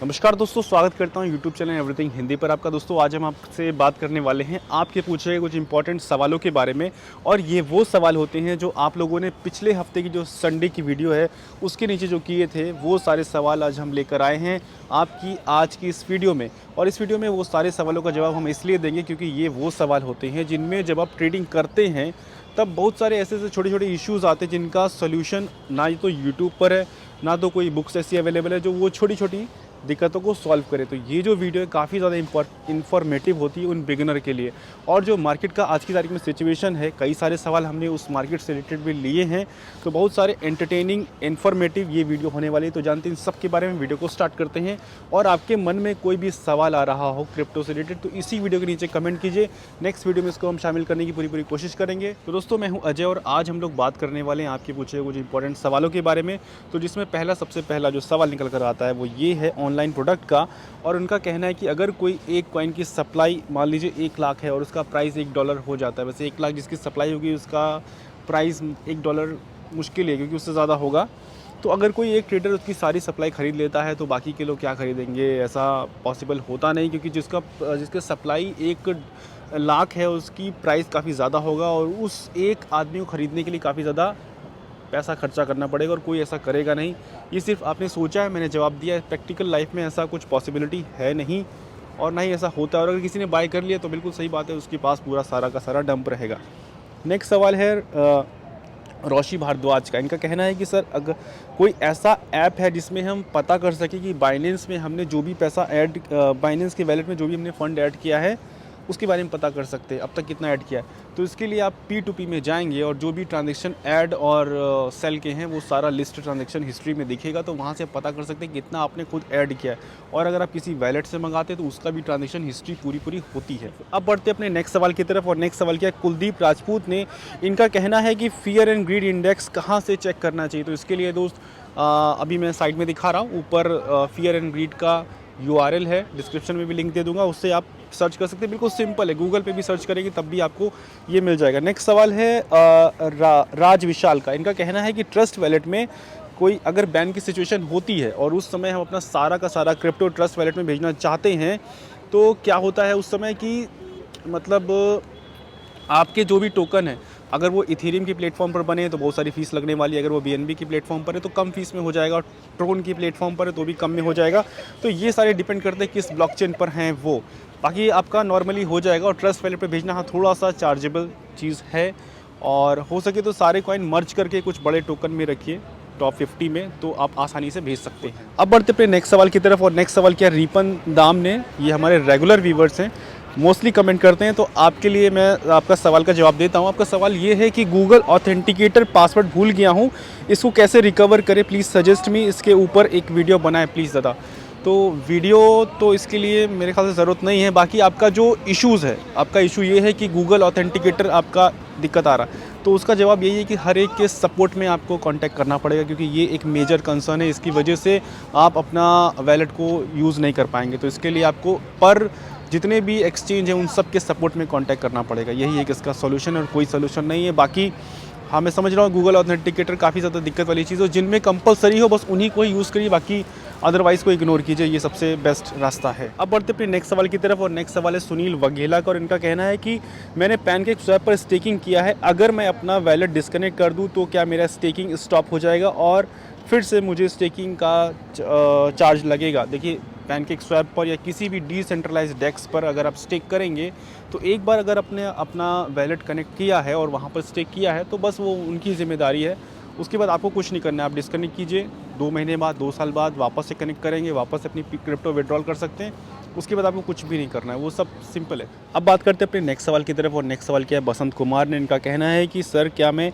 नमस्कार दोस्तों, स्वागत करता हूं यूट्यूब चैनल एवरीथिंग हिंदी पर आपका। दोस्तों आज हम आपसे बात करने वाले हैं आपके पूछे गए कुछ इंपॉर्टेंट सवालों के बारे में। और ये वो सवाल होते हैं जो आप लोगों ने पिछले हफ्ते की जो संडे की वीडियो है उसके नीचे जो किए थे, वो सारे सवाल आज हम लेकर आए हैं आपकी आज की इस वीडियो में। और इस वीडियो में वो सारे सवालों का जवाब हम इसलिए देंगे क्योंकि ये वो सवाल होते हैं जिनमें जब आप ट्रेडिंग करते हैं तब बहुत सारे ऐसे छोटे छोटे इश्यूज़ आते हैं जिनका सोल्यूशन ना ही तो यूट्यूब पर है, ना तो कोई बुक्स ऐसी अवेलेबल है जो वो छोटी छोटी दिक्कतों को सॉल्व करे। तो ये जो वीडियो है काफ़ी ज़्यादा इन्फॉर्मेटिव होती है उन बिगिनर के लिए। और जो मार्केट का आज की तारीख में सिचुएशन है, कई सारे सवाल हमने उस मार्केट से रिलेटेड भी लिए हैं, तो बहुत सारे एंटरटेनिंग इन्फॉर्मेटिव ये वीडियो होने वाली है। तो जानते हैं इन सब के बारे में वीडियो को स्टार्ट करते हैं। और आपके मन में कोई भी सवाल आ रहा हो क्रिप्टो से रिलेटेड तो इसी वीडियो के नीचे कमेंट कीजिए। नेक्स्ट वीडियो में इसको हम शामिल करने की पूरी कोशिश करेंगे। तो दोस्तों मैं हूँ अजय और आज हम लोग बात करने वाले हैं आपके पूछे हुए कुछ इंपॉर्टेंट सवालों के बारे में। तो जिसमें सबसे पहला जो सवाल निकल कर आता है वो ये है ऑनलाइन प्रोडक्ट का। और उनका कहना है कि अगर कोई एक कॉइन की सप्लाई मान लीजिए 1 लाख है और उसका प्राइस $1 हो जाता है, वैसे 1 लाख जिसकी सप्लाई होगी उसका प्राइस $1 मुश्किल है क्योंकि उससे ज़्यादा होगा। तो अगर कोई एक ट्रेडर उसकी सारी सप्लाई ख़रीद लेता है तो बाकी के लोग क्या ख़रीदेंगे? ऐसा पॉसिबल होता नहीं क्योंकि जिसके सप्लाई 1 लाख है उसकी प्राइस काफ़ी ज़्यादा होगा और उस एक आदमी को ख़रीदने के लिए काफ़ी ज़्यादा पैसा खर्चा करना पड़ेगा और कोई ऐसा करेगा नहीं। ये सिर्फ आपने सोचा है, मैंने जवाब दिया है। प्रैक्टिकल लाइफ में ऐसा कुछ पॉसिबिलिटी है नहीं और ना ही ऐसा होता है। और अगर किसी ने बाय कर लिया तो बिल्कुल सही बात है, उसके पास पूरा सारा का सारा डंप रहेगा। नेक्स्ट सवाल है रोशी भारद्वाज का। इनका कहना है कि सर अगर कोई ऐसा ऐप है जिसमें हम पता कर सकें कि बाइनेंस में हमने जो भी पैसा बाइनेंस के वैलेट में जो भी हमने फ़ंड ऐड किया है उसके बारे में पता कर सकते हैं अब तक कितना ऐड किया है। तो इसके लिए आप P2P में जाएंगे और जो भी ट्रांजैक्शन ऐड और सेल के हैं वो सारा लिस्ट ट्रांजैक्शन हिस्ट्री में दिखेगा। तो वहाँ से पता कर सकते हैं कितना आपने खुद ऐड किया है। और अगर आप किसी वैलेट से मंगाते हैं तो उसका भी ट्रांजैक्शन हिस्ट्री पूरी होती है। अब बढ़ते अपने नेक्स्ट सवाल की तरफ। और नेक्स्ट सवाल क्या है, कुलदीप राजपूत ने। इनका कहना है कि फियर एंड ग्रीड इंडेक्स कहाँ से चेक करना चाहिए। तो इसके लिए दोस्त अभी मैं साइड में दिखा रहा हूँ, ऊपर फियर एंड ग्रीड का URL है, डिस्क्रिप्शन में भी लिंक दे दूंगा, उससे आप सर्च कर सकते हैं। बिल्कुल सिंपल है, गूगल पे भी सर्च करेंगे तब भी आपको ये मिल जाएगा। नेक्स्ट सवाल है राज विशाल का। इनका कहना है कि ट्रस्ट वैलेट में कोई अगर बैन की सिचुएशन होती है और उस समय हम अपना सारा का सारा क्रिप्टो ट्रस्ट वैलेट में भेजना चाहते हैं तो क्या होता है उस समय की, मतलब आपके जो भी टोकन है अगर वो इथेरियम की प्लेटफॉर्म पर बने तो बहुत सारी फ़ीस लगने वाली है, अगर वो BNB की प्लेटफॉर्म पर है तो कम फीस में हो जाएगा, और ट्रोन की प्लेटफॉर्म पर है तो भी कम में हो जाएगा। तो ये सारे डिपेंड करते हैं किस ब्लॉकचेन पर हैं वो। बाकी आपका नॉर्मली हो जाएगा। और ट्रस्ट वैलेट पे भेजना हाँ थोड़ा सा चार्जेबल चीज़ है। और हो सके तो सारे कॉइन मर्ज करके कुछ बड़े टोकन में रखिए टॉप 50 में, तो आप आसानी से भेज सकते हैं। अब बढ़ते अपने नेक्स्ट सवाल की तरफ। और नेक्स्ट सवाल क्या, रिपन दाम ने, ये हमारे रेगुलर व्यूवर्स हैं, मोस्टली कमेंट करते हैं, तो आपके लिए मैं आपका सवाल का जवाब देता हूं। आपका सवाल ये है कि गूगल ऑथेंटिकेटर पासवर्ड भूल गया हूं, इसको कैसे रिकवर करें, प्लीज़ सजेस्ट मी। इसके ऊपर एक वीडियो बनाएं प्लीज़ दादा। तो वीडियो तो इसके लिए मेरे ख्याल से ज़रूरत नहीं है। बाकी आपका जो इश्यूज़ है, आपका इशू ये है कि गूगल ऑथेंटिकेटर आपका दिक्कत आ रहा है, तो उसका जवाब यही है कि हर एक के सपोर्ट में आपको कांटेक्ट करना पड़ेगा क्योंकि ये एक मेजर कंसर्न है। इसकी वजह से आप अपना वैलेट को यूज़ नहीं कर पाएंगे। तो इसके लिए आपको जितने भी एक्सचेंज हैं उन सब के सपोर्ट में कांटेक्ट करना पड़ेगा। यही एक इसका सॉल्यूशन है और कोई सॉल्यूशन नहीं है। बाकी हाँ मैं समझ रहा हूँ गूगल ऑथेंटिकेटर काफ़ी ज़्यादा दिक्कत वाली चीज़ हो, जिनमें कंपलसरी हो बस उन्हीं को ही यूज़ करिए, बाकी अदरवाइज़ को इग्नोर कीजिए, ये सबसे बेस्ट रास्ता है। अब बढ़ते अपने नेक्स्ट सवाल की तरफ। और नेक्स्ट सवाल है सुनील वघेला का। और इनका कहना है कि मैंने पैनकेक स्वैप पर स्टेकिंग किया है, अगर मैं अपना वैलेट डिस्कनेक्ट कर दूँ तो क्या मेरा स्टेकिंग स्टॉप हो जाएगा और फिर से मुझे स्टेकिंग का चार्ज लगेगा? देखिए पैनकेक स्वैप पर या किसी भी डिसेंट्रलाइज्ड डेस्क पर अगर आप स्टेक करेंगे तो एक बार अगर आपने अपना वैलेट कनेक्ट किया है और वहाँ पर स्टेक किया है तो बस वो उनकी ज़िम्मेदारी है। उसके बाद आपको कुछ नहीं करना है, आप डिस्कनेक्ट कीजिए, 2 महीने बाद 2 साल बाद वापस से कनेक्ट करेंगे, वापस से अपनी क्रिप्टो विड्रॉल कर सकते हैं। उसके बाद आपको कुछ भी नहीं करना है, वो सब सिंपल है। अब बात करते हैं अपने नेक्स्ट सवाल की तरफ। और नेक्स्ट सवाल क्या है, बसंत कुमार ने। इनका कहना है कि सर क्या मैं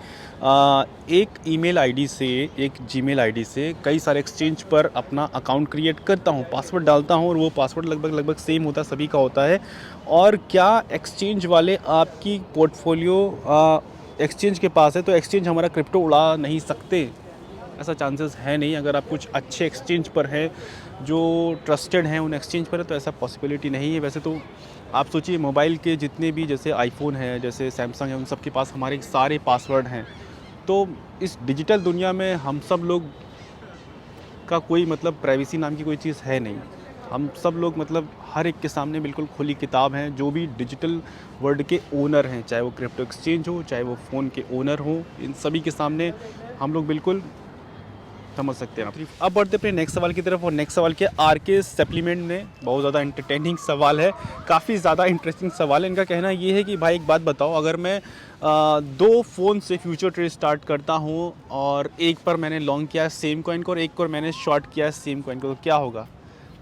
एक ईमेल आईडी से, एक जीमेल आईडी से कई सारे एक्सचेंज पर अपना अकाउंट क्रिएट करता हूँ, पासवर्ड डालता हूँ और वो पासवर्ड लगभग सेम होता है, सभी का होता है, और क्या एक्सचेंज वाले आपकी पोर्टफोलियो एक्सचेंज के पास है तो एक्सचेंज हमारा क्रिप्टो उड़ा नहीं सकते? ऐसा चांसेस है नहीं। अगर आप कुछ अच्छे एक्सचेंज पर हैं जो ट्रस्टेड हैं उन एक्सचेंज पर है तो ऐसा पॉसिबिलिटी नहीं है। वैसे तो आप सोचिए मोबाइल के जितने भी, जैसे आईफोन है, जैसे सैमसंग है, उन सब के पास हमारे सारे पासवर्ड हैं। तो इस डिजिटल दुनिया में हम सब लोग का कोई मतलब प्राइवेसी नाम की कोई चीज़ है नहीं। हम सब लोग मतलब हर एक के सामने बिल्कुल खुली किताब हैं, जो भी डिजिटल वर्ल्ड के ओनर हैं, चाहे वो क्रिप्टो एक्सचेंज हो, चाहे वो फ़ोन के ओनर हो, इन सभी के सामने हम लोग बिल्कुल समझ सकते हैं। अब बढ़ते अपने नेक्स्ट सवाल की तरफ, और नेक्स्ट सवाल क्या, आर के सप्लीमेंट ने बहुत ज़्यादा एंटरटेनिंग सवाल है, काफ़ी ज़्यादा इंटरेस्टिंग सवाल है। इनका कहना ये है कि भाई एक बात बताओ, अगर मैं 2 फ़ोन से फ्यूचर ट्रेड स्टार्ट करता हूँ और एक पर मैंने लॉन्ग किया है सेम कॉइन को और एक पर मैंने शॉर्ट किया है सेम कॉइन को, तो क्या होगा?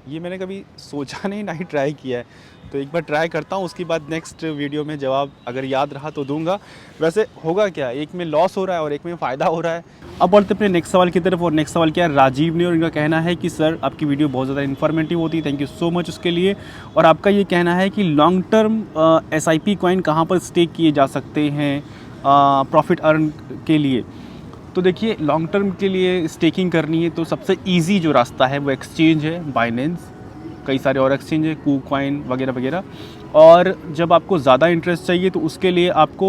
ये मैंने कभी सोचा नहीं, ना ही ट्राई किया है, तो एक बार ट्राई करता हूँ, उसके बाद नेक्स्ट वीडियो में जवाब अगर याद रहा तो दूंगा। वैसे होगा क्या, एक में लॉस हो रहा है और एक में फ़ायदा हो रहा है। अब बढ़ते अपने नेक्स्ट सवाल की तरफ, और नेक्स्ट सवाल क्या है, राजीव ने, और इनका कहना है कि सर आपकी वीडियो बहुत ज़्यादा इन्फॉर्मेटिव होती है, थैंक यू सो मच उसके लिए। और आपका ये कहना है कि लॉन्ग टर्म SIP कॉइन कहाँ पर स्टेक किए जा सकते हैं प्रॉफिट अर्न के लिए? तो देखिए, लॉन्ग टर्म के लिए स्टेकिंग करनी है तो सबसे इजी जो रास्ता है वो एक्सचेंज है, बाइनेंस, कई सारे और एक्सचेंज है, कूकॉइन वगैरह वगैरह। और जब आपको ज़्यादा इंटरेस्ट चाहिए तो उसके लिए आपको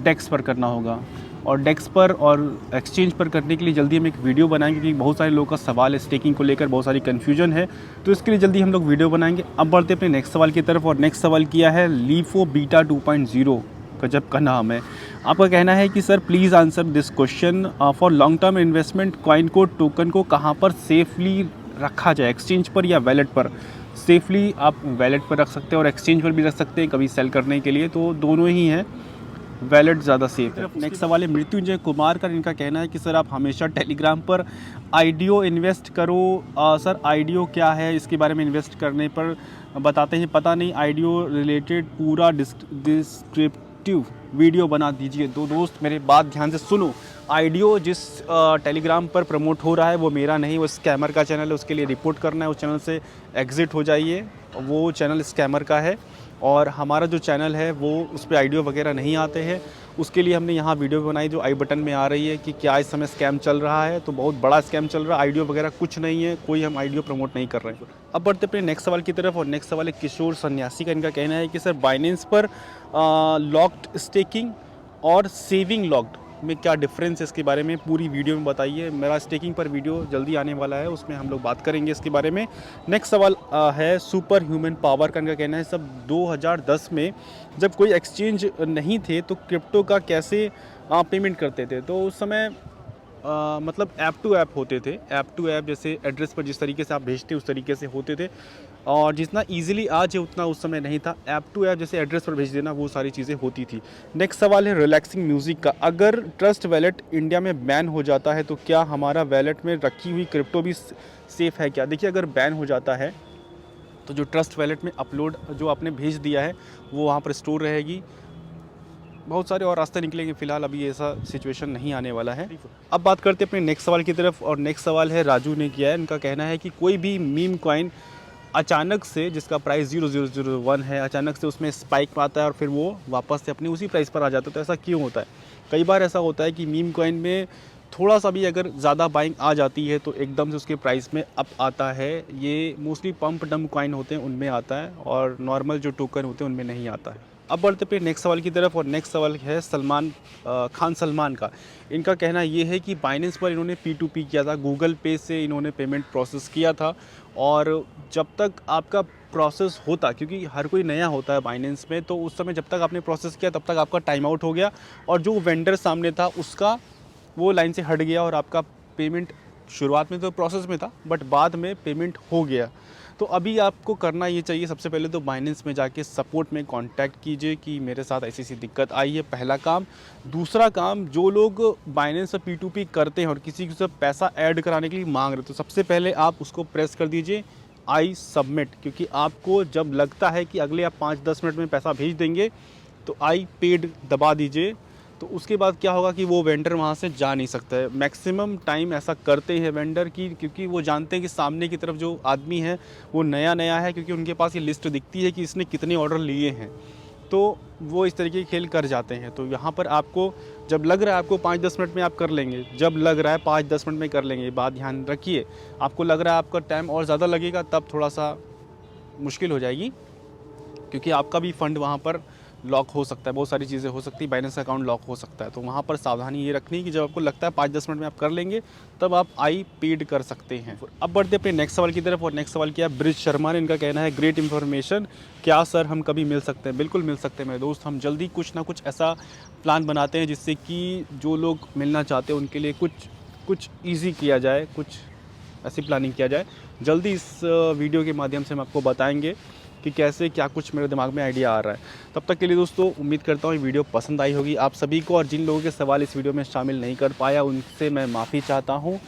डेक्स पर करना होगा, और डेक्स पर और एक्सचेंज पर करने के लिए जल्दी हम एक वीडियो बनाएंगे, क्योंकि बहुत सारे लोगों का सवाल है स्टेकिंग को लेकर, बहुत सारी कन्फ्यूजन है, तो इसके लिए जल्दी हम लोग वीडियो बनाएंगे। अब बढ़ते अपने नेक्स्ट सवाल की तरफ, और नेक्स्ट सवाल किया है लीफो बीटा 2.0, गजब का नाम है। आपका कहना है कि sir please answer this question, for long term investment coin को, टोकन को कहाँ पर सेफली रखा जाए, एक्सचेंज पर या वैलेट पर? सेफली आप वैलेट पर रख सकते हैं और एक्सचेंज पर भी रख सकते हैं कभी सेल करने के लिए, तो दोनों ही हैं, वैलेट ज़्यादा सेफ है। नेक्स्ट सवाल है मृत्युंजय कुमार का, इनका कहना है कि सर आप हमेशा टेलीग्राम पर IDO इन्वेस्ट करो, सर IDO क्या है, इसके बारे में इन्वेस्ट करने पर बताते हैं, पता नहीं, IDO रिलेटेड पूरा डिस्क्रिप्टिव वीडियो बना दीजिए। दो दोस्त मेरे बात ध्यान से सुनो, IDO जिस टेलीग्राम पर प्रमोट हो रहा है वो मेरा नहीं, वो स्कैमर का चैनल है, उसके लिए रिपोर्ट करना है, उस चैनल से एग्ज़िट हो जाइए, वो चैनल स्कैमर का है। और हमारा जो चैनल है वो उस पर IDO वगैरह नहीं आते हैं, उसके लिए हमने यहाँ वीडियो बनाई जो आई बटन में आ रही है कि क्या इस समय स्कैम चल रहा है, तो बहुत बड़ा स्कैम चल रहा है, IDO वगैरह कुछ नहीं है, कोई हम IDO प्रमोट नहीं कर रहे हैं। अब बढ़ते अपने नेक्स्ट सवाल की तरफ, और नेक्स्ट सवाल है किशोर सन्यासी का, इनका कहना है कि सर बाइनेंस पर लॉक्ड स्टेकिंग और सेविंग लॉक्ड में क्या डिफरेंस है, इसके बारे में पूरी वीडियो में बताइए। मेरा स्टेकिंग पर वीडियो जल्दी आने वाला है, उसमें हम लोग बात करेंगे इसके बारे में। नेक्स्ट सवाल है सुपर ह्यूमन पावर का, इनका कहना है सब 2010 में जब कोई एक्सचेंज नहीं थे तो क्रिप्टो का कैसे पेमेंट करते थे? तो उस समय मतलब ऐप टू ऐप होते थे, ऐप टू ऐप, जैसे एड्रेस पर जिस तरीके से आप भेजते उस तरीके से होते थे, और जितना इजीली आज है उतना उस समय नहीं था। ऐप टू ऐप जैसे एड्रेस पर भेज देना, वो सारी चीज़ें होती थी। नेक्स्ट सवाल है रिलैक्सिंग म्यूज़िक का, अगर ट्रस्ट वैलेट इंडिया में बैन हो जाता है तो क्या हमारा वैलेट में रखी हुई क्रिप्टो भी सेफ़ है क्या? देखिए, अगर बैन हो जाता है तो जो ट्रस्ट वैलेट में अपलोड जो आपने भेज दिया है वो वहाँ पर स्टोर रहेगी, बहुत सारे और रास्ते निकलेंगे, फिलहाल अभी ऐसा सिचुएशन नहीं आने वाला है। अब बात करते हैं अपने नेक्स्ट सवाल की तरफ, और नेक्स्ट सवाल है राजू ने किया है, इनका कहना है कि कोई भी मीम कॉइन अचानक से जिसका प्राइस 0001 है, अचानक से उसमें स्पाइक आता है और फिर वो वापस से अपनी उसी प्राइस पर आ जाता है, तो ऐसा क्यों होता है? कई बार ऐसा होता है कि मीम कॉइन में थोड़ा सा भी अगर ज़्यादा बाइंग आ जाती है तो एकदम से उसके प्राइस में अप आता है। ये मोस्टली पंप डम कॉइन होते हैं उनमें आता है, और नॉर्मल जो टोकन होते हैं उनमें नहीं आता है। अब बढ़ते पे नेक्स्ट सवाल की तरफ, और नेक्स्ट सवाल है सलमान का। इनका कहना ये है कि बाइनेंस पर इन्होंने P2P किया था, गूगल पे से इन्होंने पेमेंट प्रोसेस किया था, और जब तक आपका प्रोसेस होता, क्योंकि हर कोई नया होता है बाइनेंस में, तो उस समय जब तक आपने प्रोसेस किया तब तक आपका टाइम आउट हो गया, और जो वेंडर सामने था उसका वो लाइन से हट गया, और आपका पेमेंट शुरुआत में तो प्रोसेस में था बट बाद में पेमेंट हो गया। तो अभी आपको करना ये चाहिए, सबसे पहले तो बाइनेंस में जाके सपोर्ट में कांटेक्ट कीजिए कि मेरे साथ ऐसी ऐसी दिक्कत आई है, पहला काम। दूसरा काम, जो लोग बाइनेंस पर P2P करते हैं और किसी से पैसा ऐड कराने के लिए मांग रहे, तो सबसे पहले आप उसको प्रेस कर दीजिए आई सबमिट, क्योंकि आपको जब लगता है कि अगले आप 5-10 मिनट में पैसा भेज देंगे तो आई पेड दबा दीजिए, तो उसके बाद क्या होगा कि वो वेंडर वहाँ से जा नहीं सकता है। मैक्सिमम टाइम ऐसा करते हैं वेंडर की, क्योंकि वो जानते हैं कि सामने की तरफ जो आदमी है वो नया है, क्योंकि उनके पास ये लिस्ट दिखती है कि इसने कितने ऑर्डर लिए हैं, तो वो इस तरीके के खेल कर जाते हैं। तो यहाँ पर आपको जब लग रहा है आपको 5-10 मिनट में आप कर लेंगे, जब लग रहा है 5-10 मिनट में कर लेंगे, बात ध्यान रखिए। आपको लग रहा है आपका टाइम और ज़्यादा लगेगा, तब थोड़ा सा मुश्किल हो जाएगी, क्योंकि आपका भी फ़ंड वहाँ पर लॉक हो सकता है, बहुत सारी चीज़ें हो सकती है, बाइनेंस अकाउंट लॉक हो सकता है। तो वहाँ पर सावधानी ये रखनी है कि जब आपको लगता है 5-10 मिनट में आप कर लेंगे, तब आप आई पेड कर सकते हैं। अब बढ़ते अपने नेक्स्ट सवाल की तरफ, और नेक्स्ट सवाल किया ब्रिज शर्मा ने। इनका कहना है ग्रेट इन्फॉर्मेशन, क्या सर हम कभी मिल सकते हैं? बिल्कुल मिल सकते हैं मेरे दोस्त। हम जल्दी कुछ ना कुछ ऐसा प्लान बनाते हैं जिससे कि जो लोग मिलना चाहते हैं उनके लिए कुछ ईज़ी किया जाए, कुछ ऐसी प्लानिंग किया जाए। जल्दी इस वीडियो के माध्यम से हम आपको बताएंगे कि कैसे क्या कुछ मेरे दिमाग में आइडिया आ रहा है। तब तक के लिए दोस्तों उम्मीद करता हूँ ये वीडियो पसंद आई होगी आप सभी को, और जिन लोगों के सवाल इस वीडियो में शामिल नहीं कर पाया उनसे मैं माफ़ी चाहता हूँ।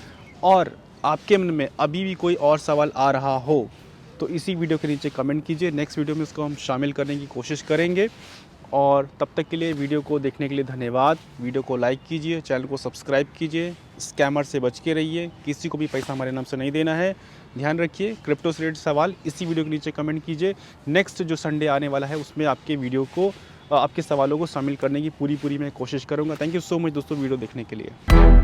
और आपके मन में अभी भी कोई और सवाल आ रहा हो तो इसी वीडियो के नीचे कमेंट कीजिए, नेक्स्ट वीडियो में इसको हम शामिल करने की कोशिश करेंगे। और तब तक के लिए वीडियो को देखने के लिए धन्यवाद। वीडियो को लाइक कीजिए, चैनल को सब्सक्राइब कीजिए, स्कैमर से बच के रहिए, किसी को भी पैसा हमारे नाम से नहीं देना है। ध्यान रखिए, क्रिप्टो से रिलेटेड सवाल इसी वीडियो के नीचे कमेंट कीजिए। नेक्स्ट जो संडे आने वाला है उसमें आपके वीडियो को आपके सवालों को शामिल करने की पूरी मैं कोशिश करूँगा। थैंक यू सो मच दोस्तों वीडियो देखने के लिए।